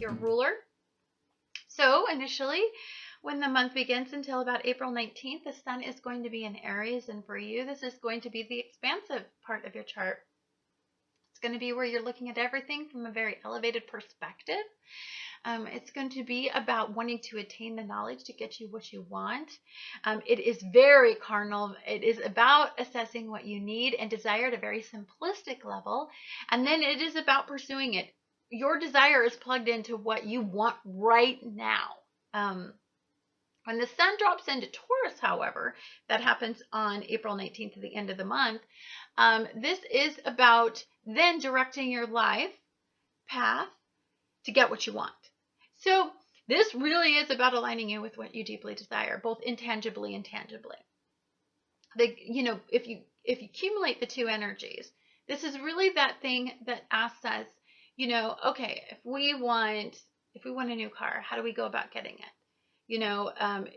your ruler. So initially, when the month begins until about April 19th, the sun is going to be in Aries, and for you, this is going to be the expansive part of your chart. It's going to be where you're looking at everything from a very elevated perspective. It's going to be about wanting to attain the knowledge to get you what you want. It is very carnal. It is about assessing what you need and desire at a very simplistic level. And then it is about pursuing it. Your desire is plugged into what you want right now. When the sun drops into Taurus, however, that happens on April 19th at the end of the month, this is about then directing your life path to get what you want. So this really is about aligning you with what you deeply desire, both intangibly and tangibly. If you accumulate the two energies, this is really that thing that asks us, okay, if we want a new car, how do we go about getting it?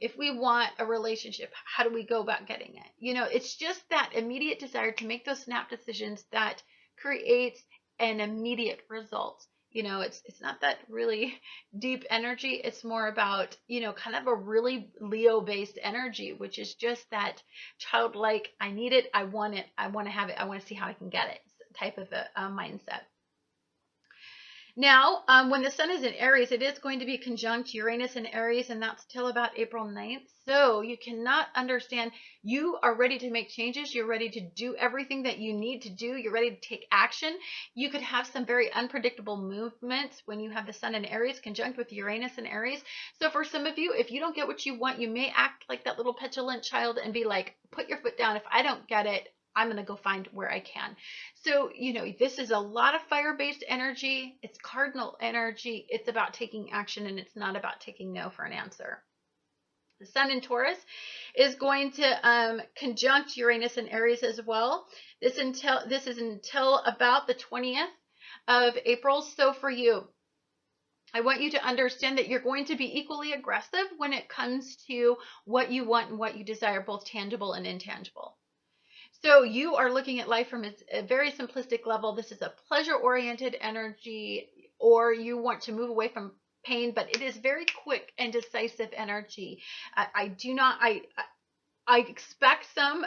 If we want a relationship, how do we go about getting it? It's just that immediate desire to make those snap decisions that creates an immediate result. It's not that really deep energy. It's more about, kind of a really Leo-based energy, which is just that childlike, I need it, I want it, I want to have it, I want to see how I can get it type of a mindset. Now, when the sun is in Aries, it is going to be conjunct Uranus and Aries, and that's till about April 9th. So you cannot understand. You are ready to make changes. You're ready to do everything that you need to do. You're ready to take action. You could have some very unpredictable movements when you have the sun in Aries conjunct with Uranus and Aries. So for some of you, if you don't get what you want, you may act like that little petulant child and be like, put your foot down. If I don't get it, I'm going to go find where I can. So, this is a lot of fire-based energy. It's cardinal energy. It's about taking action, and it's not about taking no for an answer. The sun in Taurus is going to conjunct Uranus and Aries as well. This is until about the 20th of April. So for you, I want you to understand that you're going to be equally aggressive when it comes to what you want and what you desire, both tangible and intangible. So you are looking at life from a very simplistic level. This is a pleasure-oriented energy, or you want to move away from pain, but it is very quick and decisive energy. I expect some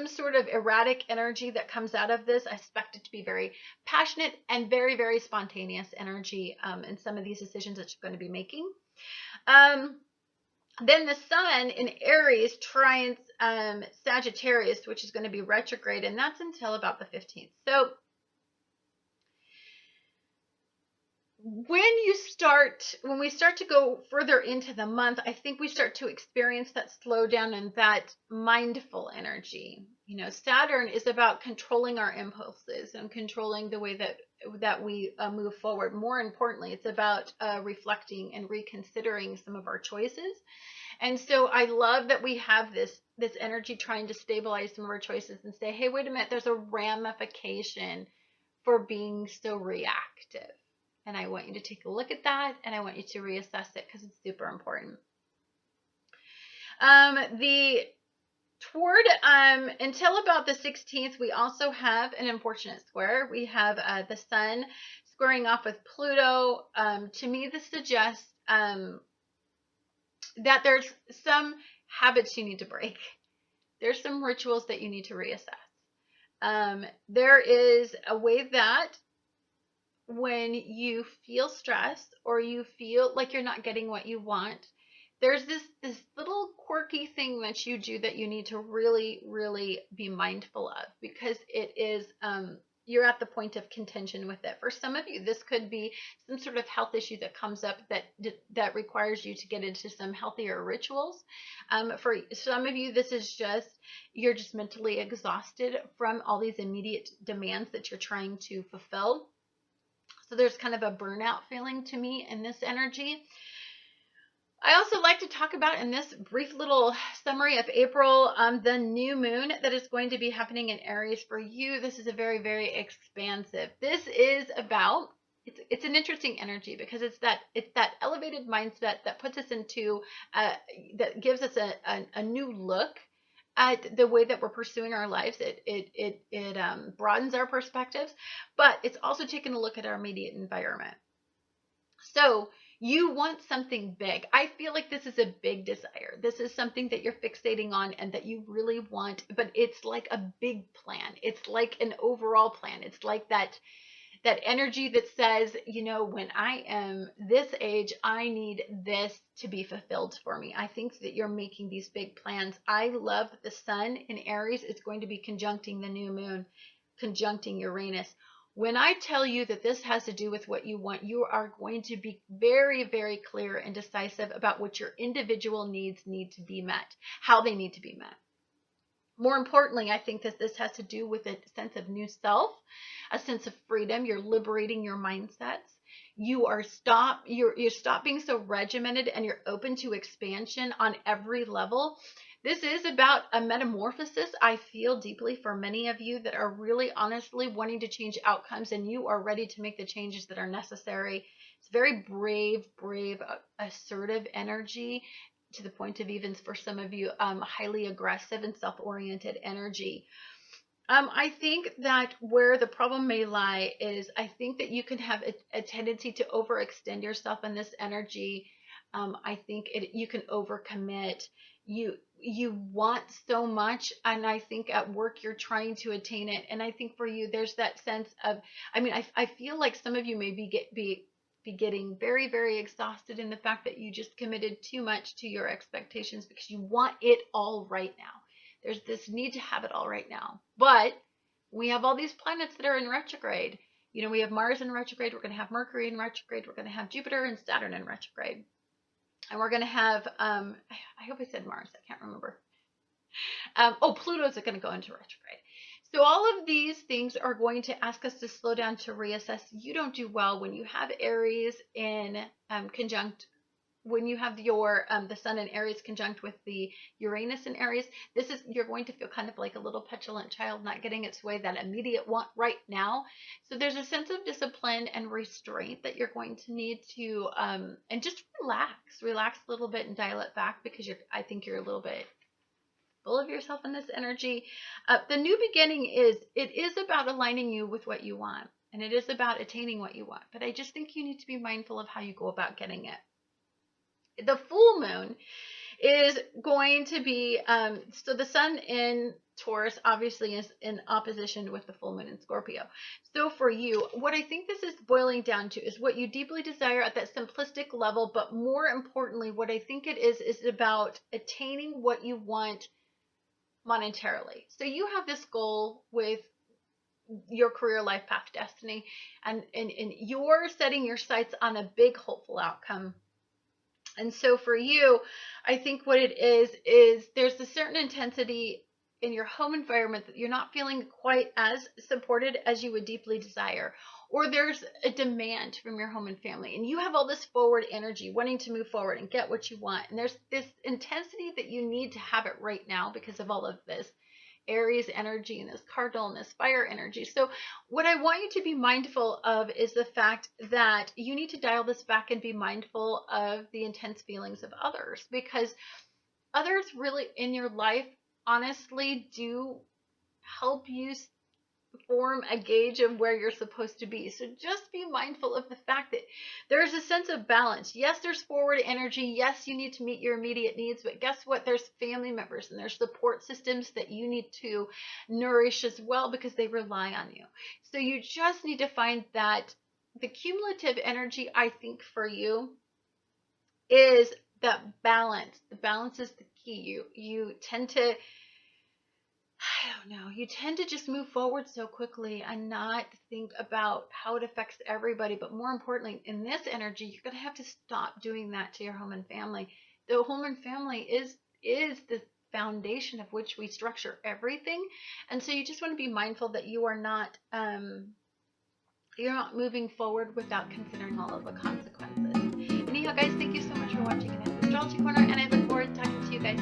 sort of erratic energy that comes out of this. I expect it to be very passionate and very, very spontaneous energy in some of these decisions that you're going to be making. Then the sun in Aries trines Sagittarius, which is going to be retrograde, and that's until about the 15th. So when we start to go further into the month, I think we start to experience that slowdown and that mindful energy. Saturn is about controlling our impulses and controlling the way that we move forward. More importantly, it's about reflecting and reconsidering some of our choices. And so I love that we have this energy trying to stabilize some of our choices and say, hey, wait a minute, there's a ramification for being so reactive. And I want you to take a look at that, and I want you to reassess it because it's super important. Until about the 16th, we also have an unfortunate square. We have the sun squaring off with Pluto. To me, this suggests that there's some habits you need to break. There's some rituals that you need to reassess. There is a way that when you feel stressed or you feel like you're not getting what you want, there's this little quirky thing that you do that you need to really, really be mindful of, because it is you're at the point of contention with it. For some of you, this could be some sort of health issue that comes up that requires you to get into some healthier rituals. For some of you, this is you're just mentally exhausted from all these immediate demands that you're trying to fulfill. So there's kind of a burnout feeling to me in this energy. I also like to talk about in this brief little summary of April, the new moon that is going to be happening in Aries for you. This is a very, very expansive. This is about, it's an interesting energy because it's that elevated mindset that puts us into, that gives us a new look at the way that we're pursuing our lives. It broadens our perspectives, but it's also taking a look at our immediate environment. So you want something big. I feel like this is a big desire. This is something that you're fixating on and that you really want, but it's like a big plan. It's like an overall plan. It's like that energy that says, you know, when I am this age, I need this to be fulfilled for me. I think that you're making these big plans. I love the sun in Aries. It's going to be conjuncting the new moon, conjuncting Uranus. When I tell you that this has to do with what you want, you are going to be very, very clear and decisive about what your individual needs need to be met, how they need to be met. More importantly, I think that this has to do with a sense of new self, a sense of freedom. You're liberating your mindsets. You're stop being so regimented, and you're open to expansion on every level. This is about a metamorphosis. I feel deeply for many of you that are really honestly wanting to change outcomes, and you are ready to make the changes that are necessary. It's very brave, assertive energy, to the point of even for some of you, highly aggressive and self-oriented energy. I think that where the problem may lie is I think that you can have a tendency to overextend yourself in this energy. I think you can overcommit. You want so much, and I think at work you're trying to attain it. And I think for you, there's that sense of, I mean, I feel like some of you may be getting very, very exhausted in the fact that you just committed too much to your expectations because you want it all right now. There's this need to have it all right now. But we have all these planets that are in retrograde. You know, we have Mars in retrograde. We're going to have Mercury in retrograde. We're going to have Jupiter and Saturn in retrograde. And we're going to have, I hope I said Mars. I can't remember. Pluto's going to go into retrograde. So all of these things are going to ask us to slow down, to reassess. You don't do well when you have Aries in conjunct, when you have your the sun in Aries conjunct with the Uranus in Aries. You're going to feel kind of like a little petulant child not getting its way, that immediate want right now. So there's a sense of discipline and restraint that you're going to need to and just relax a little bit and dial it back, because I think you're a little bit full of yourself in this energy. The new beginning it is about aligning you with what you want, and it is about attaining what you want. But I just think you need to be mindful of how you go about getting it. The full moon is going to be, so the sun in Taurus obviously is in opposition with the full moon in Scorpio. So for you, what I think this is boiling down to is what you deeply desire at that simplistic level, but more importantly, what I think it is about attaining what you want monetarily. So you have this goal with your career, life path, destiny, and you're setting your sights on a big hopeful outcome. And so for you, I think what it is there's a certain intensity in your home environment that you're not feeling quite as supported as you would deeply desire. Or there's a demand from your home and family, and you have all this forward energy wanting to move forward and get what you want. And there's this intensity that you need to have it right now because of all of this Aries energy and this cardinal and this fire energy. So what I want you to be mindful of is the fact that you need to dial this back and be mindful of the intense feelings of others, because others really in your life honestly do help you form a gauge of where you're supposed to be. So just be mindful of the fact that there's a sense of balance. Yes, there's forward energy. Yes, you need to meet your immediate needs, but guess what? There's family members and there's support systems that you need to nourish as well, because they rely on you. So you just need to find that the cumulative energy, I think, for you is that balance. The balance is the key. You tend to, you tend to just move forward so quickly and not think about how it affects everybody. But more importantly, in this energy, you're going to have to stop doing that to your home and family. The home and family is the foundation of which we structure everything. And so you just want to be mindful that you're not moving forward without considering all of the consequences. Anyhow, guys, thank you so much for watching Annette's Astrology Corner, and I look forward to talking to you guys